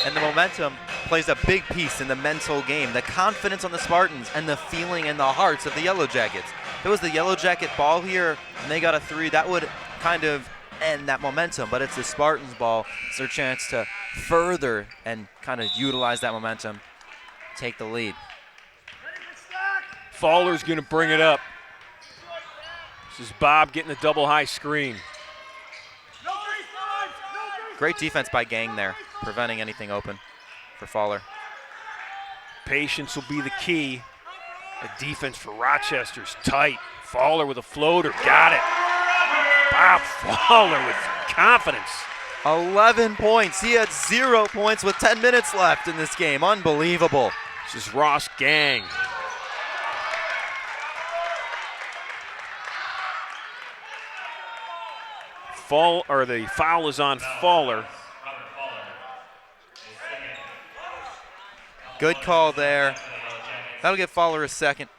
And the momentum plays a big piece in the mental game, the confidence on the Spartans and the feeling in the hearts of the Yellow Jackets. If it was the Yellow Jacket ball here and they got a 3, that would kind of end that momentum, but it's the Spartans ball. It's their chance to further and kind of utilize that momentum, take the lead.
Fowler's going to bring it up. This is Bob getting a double high screen.
Great defense by Gang there, preventing anything open for Fowler.
Patience will be the key. The defense for Rochester's tight. Fowler with a floater, got it. Bob Fowler with confidence.
11 points. He had 0 points with 10 minutes left in this game. Unbelievable.
This is Ross Gang. The foul is on Fowler.
Good call there. That'll get Fowler a second.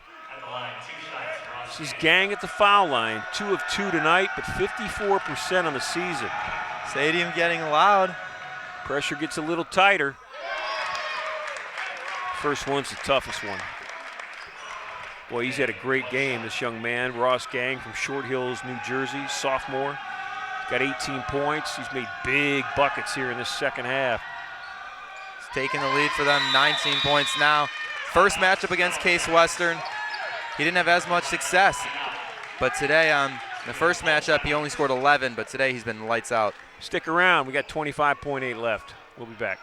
This is Gang at the foul line. 2 of 2 tonight, but 54% on the season.
Stadium getting loud.
Pressure gets a little tighter. First one's the toughest one. Boy, he's had a great game, this young man. Ross Gang from Short Hills, New Jersey, sophomore. He's got 18 points. He's made big buckets here in this second half.
He's taking the lead for them, 19 points now. First matchup against Case Western. He didn't have as much success, but today on the first matchup he only scored 11, but today he's been lights out.
Stick around, we got 25.8 left. We'll be back.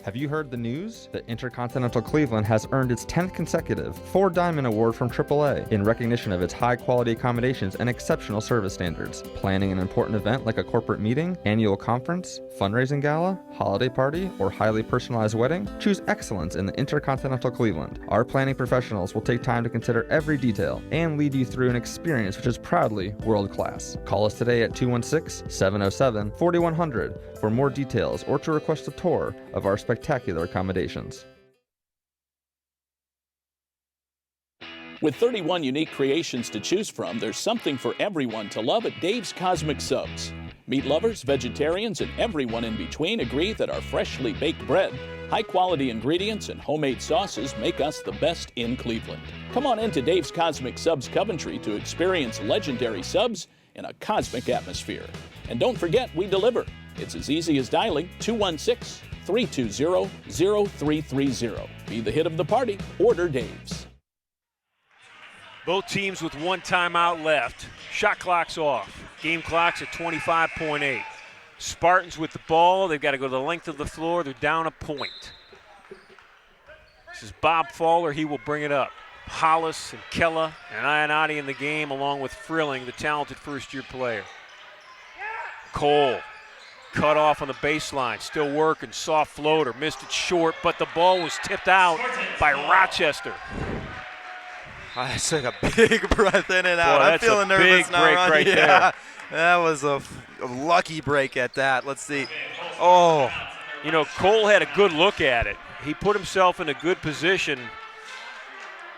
Have you heard the news? The Intercontinental Cleveland has earned its 10th consecutive 4 Diamond Award from AAA in recognition of its high-quality accommodations and exceptional service standards. Planning an important event like a corporate meeting, annual conference, fundraising gala, holiday party, or highly personalized wedding? Choose excellence in the Intercontinental Cleveland. Our planning professionals will take time to consider every detail and lead you through an experience which is proudly world-class. Call us today at 216-707-4100 for more details or to request a tour of our spectacular accommodations.
With 31 unique creations to choose from, there's something for everyone to love at Dave's Cosmic Subs. Meat lovers, vegetarians, and everyone in between agree that our freshly baked bread, high-quality ingredients, and homemade sauces make us the best in Cleveland. Come on into Dave's Cosmic Subs Coventry to experience legendary subs in a cosmic atmosphere. And don't forget, we deliver. It's as easy as dialing 216-320-0330. Be the hit of the party. Order Dave's.
Both teams with 1 timeout left. Shot clock's off. Game clock's at 25.8. Spartans with the ball. They've got to go the length of the floor. They're down a point. This is Bob Fowler. He will bring it up. Hollis and Kella and Ionati in the game, along with Frilling, the talented first-year player. Cole cut off on the baseline, still working, soft floater, missed it short, but the ball was tipped out by Rochester.
I took a big breath in and out.
Boy,
I'm
that's
feeling
a
nervous
big
now.
break
Ron.
right
Yeah,
there.
that was a lucky break at that. Let's see. Oh,
You know, Cole had a good look at it. He put himself in a good position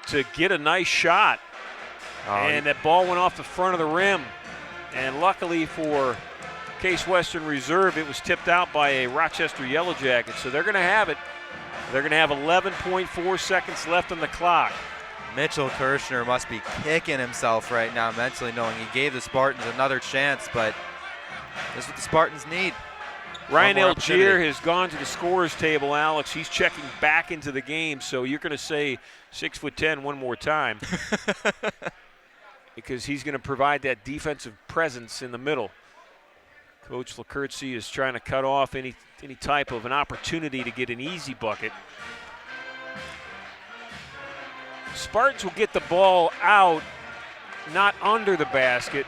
to get a nice shot, and that ball went off the front of the rim. And luckily for Case Western Reserve, it was tipped out by a Rochester Yellow Jacket, so they're going to have it. They're going to have 11.4 seconds left on the clock.
Mitchell Kirshner must be kicking himself right now mentally, knowing he gave the Spartans another chance, but this is what the Spartans need.
Ryan
more
Algier
opportunity.
has gone to the scorer's table, Alex. He's checking back into the game, so you're going to say 6'10" one more time because he's going to provide that defensive presence in the middle. Coach Lacurtsy is trying to cut off any type of an opportunity to get an easy bucket. Spartans will get the ball out, not under the basket,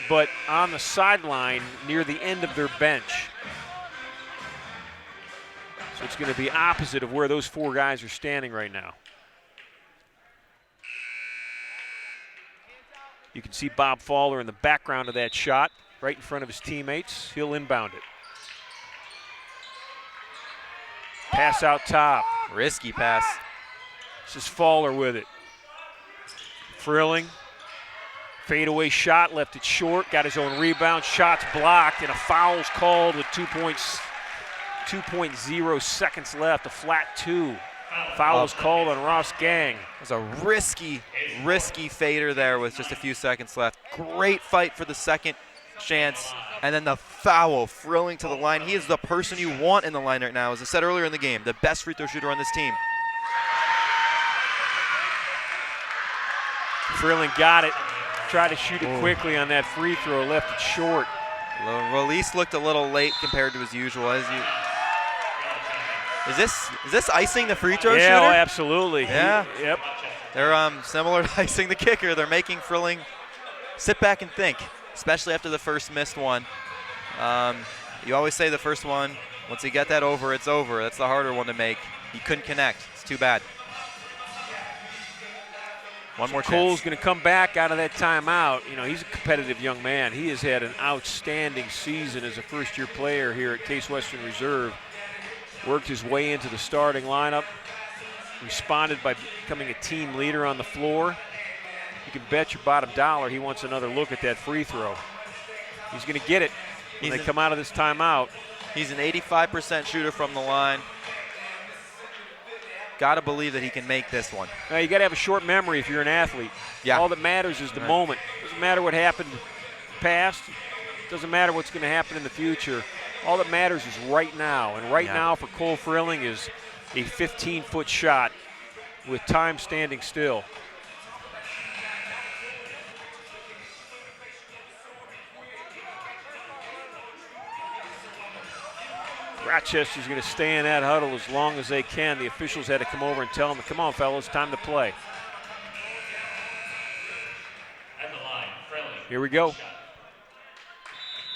but on the sideline near the end of their bench. So it's going to be opposite of where those 4 guys are standing right now. You can see Bob Fowler in the background of that shot, right in front of his teammates. He'll inbound it. Pass out top.
Risky pass.
This is Fowler with it. Frilling. Fadeaway shot, left it short, got his own rebound. Shot's blocked, and a foul's called with 2.0 seconds left. A flat 2. Foul was called on Ross Gang.
It was a risky fader there with just a few seconds left. Great fight for the second chance. And then the foul, Frilling to the line. He is the person you want in the line right now. As I said earlier in the game, the best free throw shooter on this team.
Frilling got it. Tried to shoot it quickly on that free throw, left it short.
The release looked a little late compared to his usual. Is this icing the free throw shooter?
Yeah, oh, absolutely.
Yeah.
Yep.
They're similar to icing the kicker. They're making Frilling sit back and think, especially after the first missed one. You always say the first one, once you get that over, it's over. That's the harder one to make. He couldn't connect. It's too bad. One more chance.
Cole's going to come back out of that timeout. You know, he's a competitive young man. He has had an outstanding season as a first-year player here at Case Western Reserve. Worked his way into the starting lineup. Responded by becoming a team leader on the floor. You can bet your bottom dollar he wants another look at that free throw. He's going to get it when they come out of this timeout.
He's an 85% shooter from the line. Got to believe that he can make this one.
Now, you got to have a short memory if you're an athlete.
Yeah.
All that matters is the moment. Doesn't matter what happened past. Doesn't matter what's going to happen in the future. All that matters is right now. And right now for Cole Frilling is a 15-foot shot with time standing still. Rochester's going to stay in that huddle as long as they can. The officials had to come over and tell them, come on, fellas, time to play.
At the line, Frilling.
Here we go.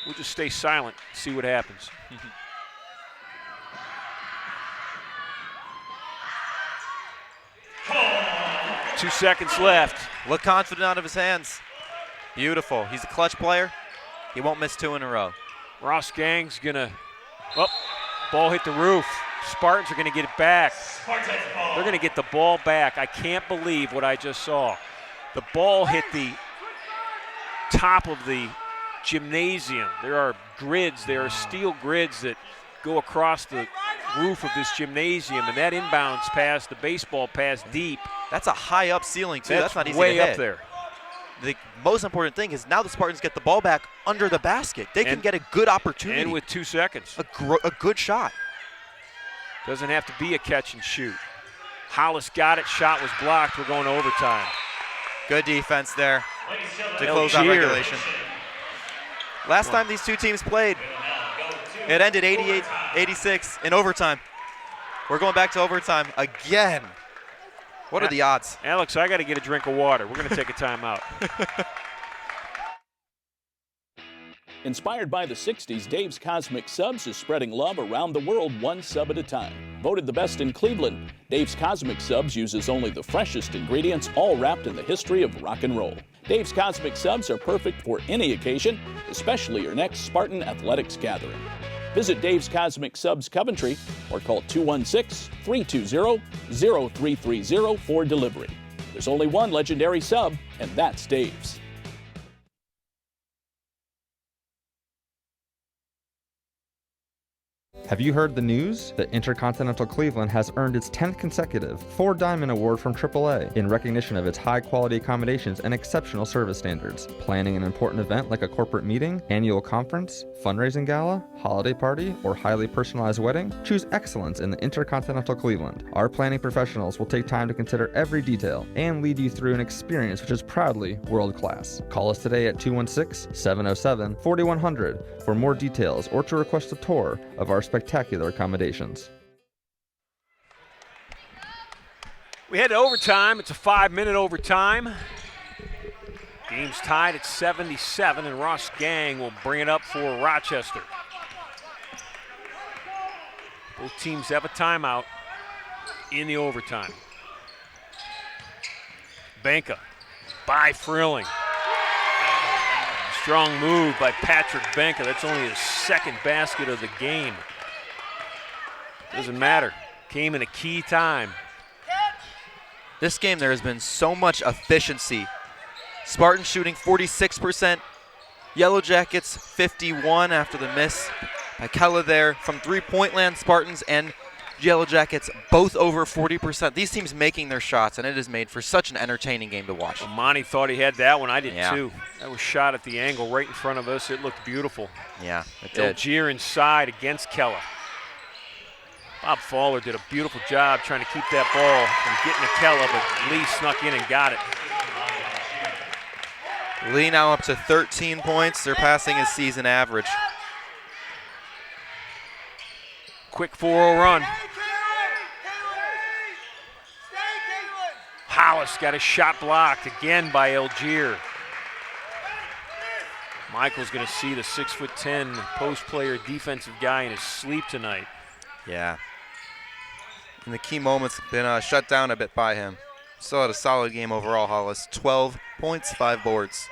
We'll just stay silent, see what happens. 2 seconds left.
Look confident out of his hands. Beautiful. He's a clutch player. He won't miss 2 in a row.
Ross Gang's going to, ball hit the roof. Spartans are going to get it back. They're going to get the ball back. I can't believe what I just saw. The ball hit the top of the gymnasium. There are grids, there are steel grids that go across the roof of this gymnasium, and that inbounds pass, the baseball pass deep.
That's a high up ceiling, too. That's not easy
way
to hit.
up there.
The most important thing is now the Spartans get the ball back under the basket. They can get a good opportunity.
And with 2 seconds.
A good shot.
Doesn't have to be a catch and shoot. Hollis got it, shot was blocked. We're going to overtime.
Good defense there to close out regulation. Last time these two teams played, it ended 88-86 in overtime. We're going back to overtime again. What are the odds?
Alex, I got to get a drink of water. We're going to take a timeout.
Inspired by the 60s, Dave's Cosmic Subs is spreading love around the world one sub at a time. Voted the best in Cleveland, Dave's Cosmic Subs uses only the freshest ingredients, all wrapped in the history of rock and roll. Dave's Cosmic Subs are perfect for any occasion, especially your next Spartan Athletics gathering. Visit Dave's Cosmic Subs Coventry or call 216-320-0330 for delivery. There's only one legendary sub, and that's Dave's.
Have you heard the news? The Intercontinental Cleveland has earned its 10th consecutive 4-Diamond Award from AAA in recognition of its high-quality accommodations and exceptional service standards. Planning an important event like a corporate meeting, annual conference, fundraising gala, holiday party, or highly personalized wedding? Choose excellence in the Intercontinental Cleveland. Our planning professionals will take time to consider every detail and lead you through an experience which is proudly world-class. Call us today at 216-707-4100 for more details or to request a tour of our spectacular accommodations.
We head to overtime. It's a 5-minute overtime. Game's tied at 77, and Ross Gang will bring it up for Rochester. Both teams have a timeout in the overtime. Banka by Frilling. Strong move by Patrick Banka. That's only his second basket of the game. Doesn't matter. Came in a key time.
This game, there has been so much efficiency. Spartans shooting 46%. Yellow Jackets 51 after the miss by Kella there. From three-point land, Spartans and Yellow Jackets both over 40%. These teams making their shots, and it is made for such an entertaining game to watch.
Monty thought he had that one. I did too. That was shot at the angle right in front of us. It looked beautiful.
Yeah, it did.
Algier inside against Kella. Bob Fowler did a beautiful job trying to keep that ball from getting to Kella, but Lee snuck in and got it.
Lee now up to 13 points, surpassing his season average.
Quick 4-0 run. Hollis got a shot blocked again by Algier. Michael's going to see the 6'10" post player defensive guy in his sleep tonight.
Yeah. In the key moments, been shut down a bit by him. Still had a solid game overall, Hollis. 12 points, 5 boards.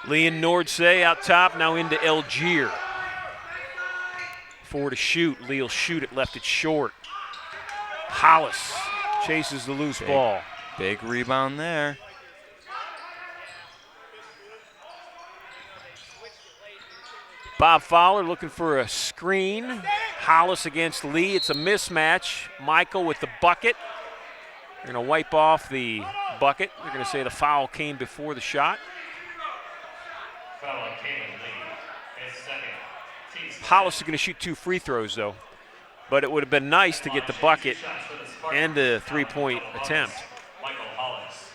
Lee and Nordsay out top, now into Algier. 4 to shoot. Lee will shoot it, left it short. Hollis chases the loose ball.
Big rebound there.
Bob Fowler looking for a screen. Hollis against Lee. It's a mismatch. Michael with the bucket. They're going to wipe off the bucket. They're going to say the foul came before the shot.
Foul on Caitlin Lee. His second. Team's
Hollis is going to shoot 2 free throws, though. But it would have been nice to get the bucket and the three-point attempt.
Michael Hollis.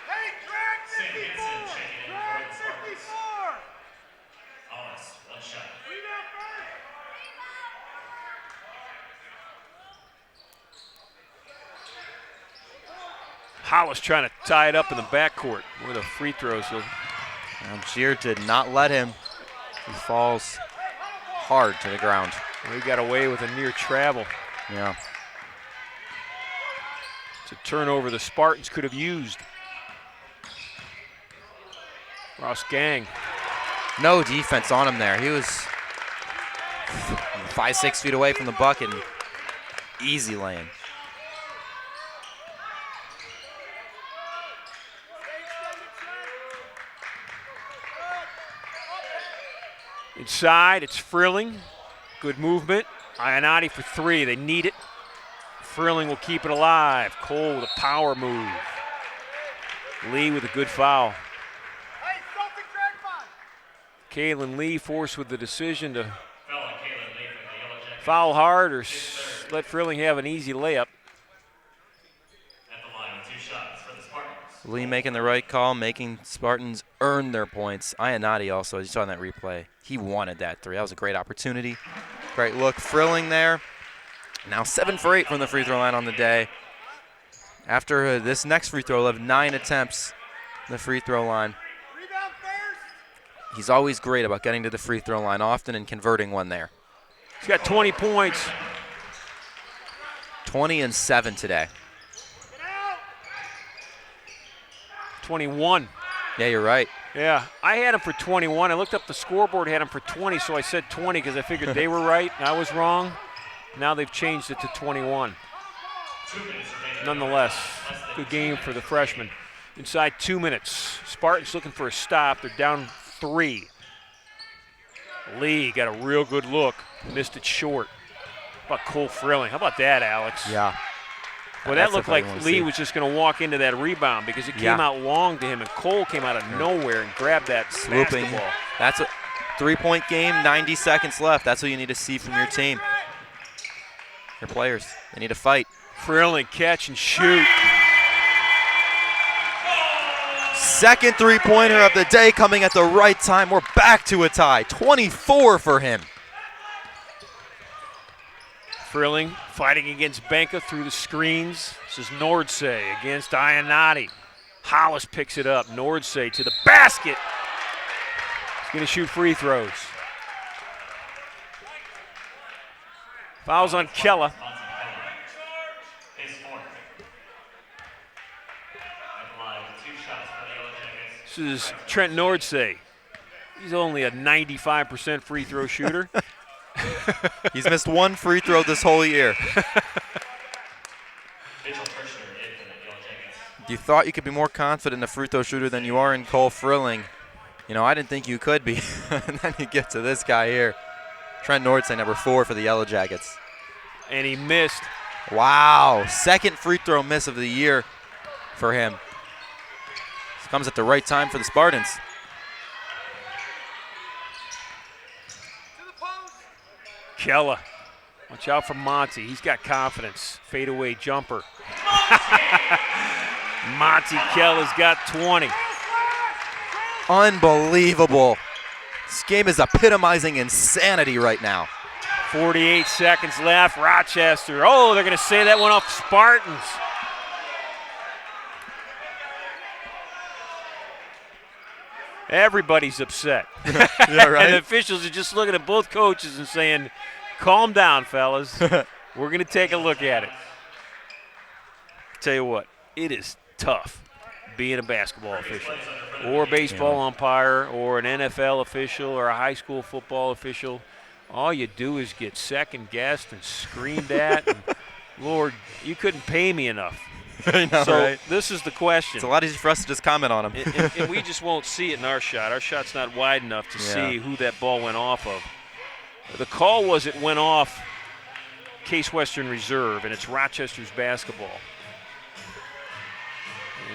Hey, drag
St.
54!
Vincent checking in
Drag
for the Spartans.
54!
Hollis, one shot.
Rebound first!
Hollis trying to tie it up in the backcourt with a free throw. So
Gier did not let him. He falls hard to the ground.
he got away with a near travel.
Yeah.
It's a turnover the Spartans could have used. Ross Gang.
No defense on him there. He was 5-6 feet away from the bucket and easy lane.
Inside, it's Frilling. Good movement. Ionati for 3. They need it. Frilling will keep it alive. Cole with a power move. Lee with a good foul.
Hey, Celtic drag 5!
Kaylin Lee forced with the decision to
Foul on Caitlin Lee from the Yellow Jackets.
foul hard or let Frilling have an easy layup.
At the line with 2 shots for the Spartans.
Lee making the right call, making Spartans earn their points. Ionati also, as you saw in that replay, he wanted that 3. That was a great opportunity. Great look. Frilling there. Now 7 for 8 from the free throw line on the day. After this next free throw, he'll have 9 attempts from the free throw line.
Rebound first!
He's always great about getting to the free throw line often and converting one there.
He's got 20 points.
20 and 7 today.
Get out!
21.
Yeah, you're right.
Yeah, I had him for 21. I looked up the scoreboard, had him for 20, so I said 20 because I figured they were right and I was wrong. Now they've changed it to 21.
2 minutes remaining.
Nonetheless, good game for the freshman. Inside 2 minutes. Spartans looking for a stop. They're down 3. Lee got a real good look. Missed it short. How about Cole Frilling? How about that, Alex?
Yeah.
Well, that
That's
looked
the play
like
you wanna
Lee
see.
was just going to walk into that rebound because it came
Yeah.
out long to him, and Cole came out of nowhere and grabbed that
Swooping.
basketball.
That's a 3-point game, 90 seconds left. That's what you need to see from your team. Your players, they need to fight.
Frilling, catch and shoot.
Second three-pointer of the day coming at the right time. We're back to a tie. 24 for him.
Frilling fighting against Benka through the screens. This is Nordsay against Ionati. Hollis picks it up. Nordsay to the basket. He's going to shoot free throws. Fouls on Kella.
His 4th. At the line with 2 shots for the Yellow Jackets.
This is Trent Nordsay. He's only a 95% free throw shooter.
He's missed 1 free throw this whole year.
Mitchell Kirshner in for the Yellow Jackets.
You thought you could be more confident in a free throw shooter than you are in Cole Frilling. You know, I didn't think you could be. And then you get to this guy here. Trent Nordsay, number 4 for the Yellow Jackets.
And he missed.
Wow, second free throw miss of the year for him. This comes at the right time for the Spartans.
To the post!
Kella. Watch out for Monty. He's got confidence. Fadeaway jumper. Monty Kella's got 20.
Unbelievable. This game is epitomizing insanity right now.
48 seconds left. Rochester. Oh, they're going to say that one off Spartans. Everybody's upset.
Yeah, right?
And the officials are just looking at both coaches and saying, calm down, fellas. We're going to take a look at it. Tell you what, it is tough being a basketball official or a baseball umpire or an NFL official or a high school football official. All you do is get second-guessed and screamed at. And Lord, you couldn't pay me enough.
I know,
So
right?
this is the question.
It's a lot easier for us to just comment on him.
And we just won't see it in our shot. Our shot's not wide enough to see who that ball went off of. The call was it went off Case Western Reserve, and it's Rochester's basketball.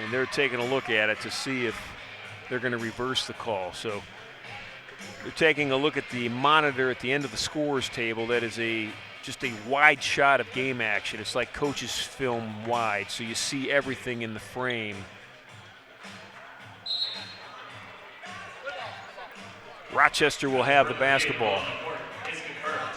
And they're taking a look at it to see if they're going to reverse the call. So they're taking a look at the monitor at the end of the scores table. That is just a wide shot of game action. It's like coaches film wide, so you see everything in the frame. Rochester will have the basketball.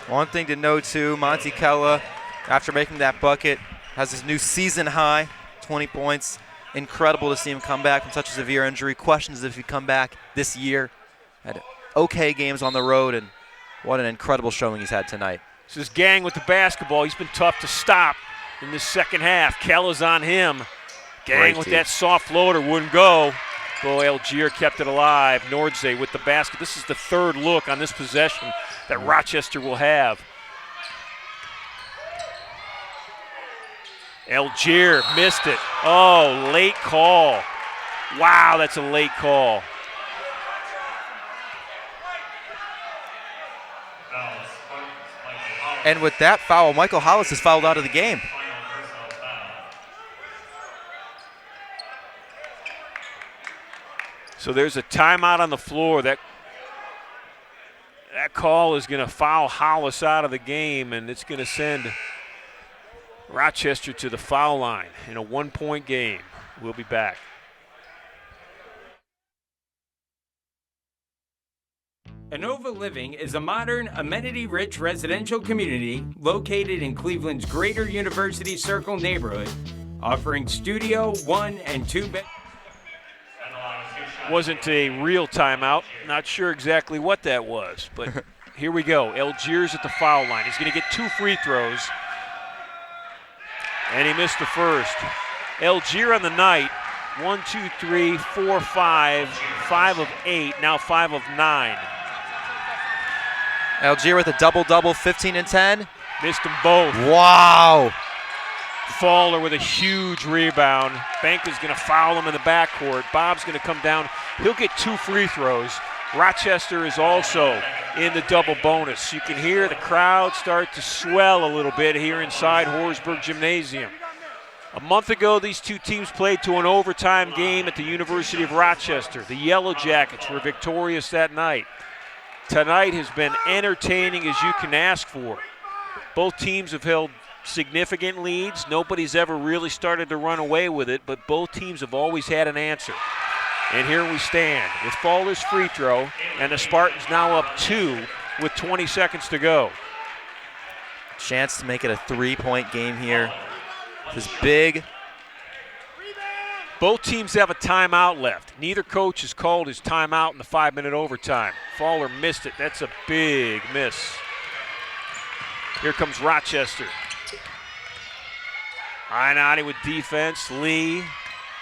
One thing to note, too, Monty Kella, after making that bucket, has his new season high, 20 points. Incredible to see him come back from such a severe injury. Questions if he'd come back this year. Had okay games on the road, and what an incredible showing he's had tonight.
This is Gang with the basketball. He's been tough to stop in this second half. Kella's on him. Gang with that soft floater wouldn't go. Boy, Algier kept it alive. Nordze with the basket. This is the third look on this possession that Rochester will have. Algier missed it. Oh, late call. Wow, that's a late call.
And with that foul, Michael Hollis is fouled out of the game.
So there's a timeout on the floor. That call is going to foul Hollis out of the game, and it's going to send Rochester to the foul line in a one-point game. We'll be back.
Inova Living is a modern, amenity-rich residential community located in Cleveland's Greater University Circle neighborhood, offering studio, 1 and 2 bed.
Wasn't a real timeout. Not sure exactly what that was, but here we go. Algier's at the foul line. He's going to get 2 free throws, and he missed the first. Algier on the night, 1, 2, 3, 4, 5, 5 of 8, now 5 of 9.
Algier with a double-double, 15 and 10.
Missed them both.
Wow.
Fowler with a huge rebound. Banka's going to foul him in the backcourt. Bob's going to come down. He'll get 2 free throws. Rochester is also in the double bonus. You can hear the crowd start to swell a little bit here inside Horsburgh Gymnasium. A month ago, these two teams played to an overtime game at the University of Rochester. The Yellow Jackets were victorious that night. Tonight has been entertaining as you can ask for. Both teams have held significant leads. Nobody's ever really started to run away with it, but both teams have always had an answer. And here we stand with Fowler's free throw, and the Spartans now up 2 with 20 seconds to go.
Chance to make it a 3-point game here. This is big.
Both teams have a timeout left. Neither coach has called his timeout in the 5-minute overtime. Fowler missed it. That's a big miss. Here comes Rochester. Ionati with defense. Lee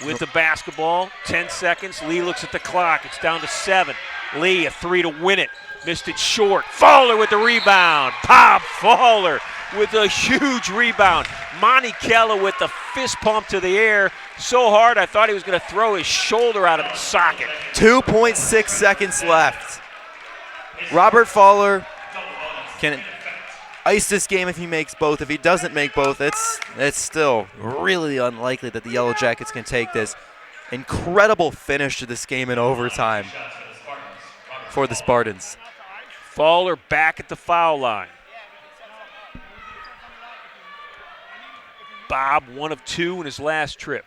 with the basketball. 10 seconds. Lee looks at the clock. It's down to 7. Lee, a 3 to win it. Missed it short. Fowler with the rebound. Bob Fowler with a huge rebound. Monty Kella with the fist pump to the air. So hard I thought he was going to throw his shoulder out of the socket.
2.6 seconds left. Robert Fowler can ice this game if he makes both. If he doesn't make both, it's still really unlikely that the Yellow Jackets can take this. Incredible finish to this game in overtime for the Spartans.
Fowler back at the foul line. Bob, 1 of 2 in his last trip.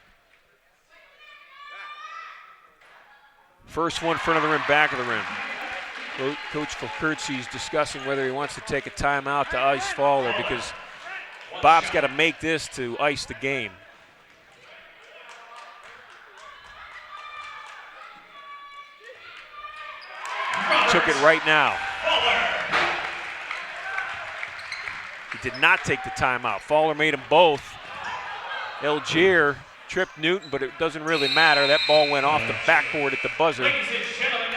First one front of the rim, back of the rim. Coach Fulkertzi is discussing whether he wants to take a timeout to ice Fowler because Bob's got to make this to ice the game. Took it right now. He did not take the timeout. Fowler made them both. Algier tripped Newton, but it doesn't really matter. That ball went off the backboard at the buzzer.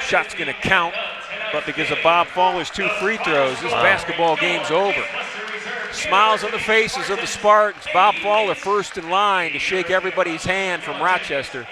Shot's going to count, but because of Bob Fowler's 2 free throws, this basketball game's over. Smiles on the faces of the Spartans. Bob Fowler first in line to shake everybody's hand from Rochester.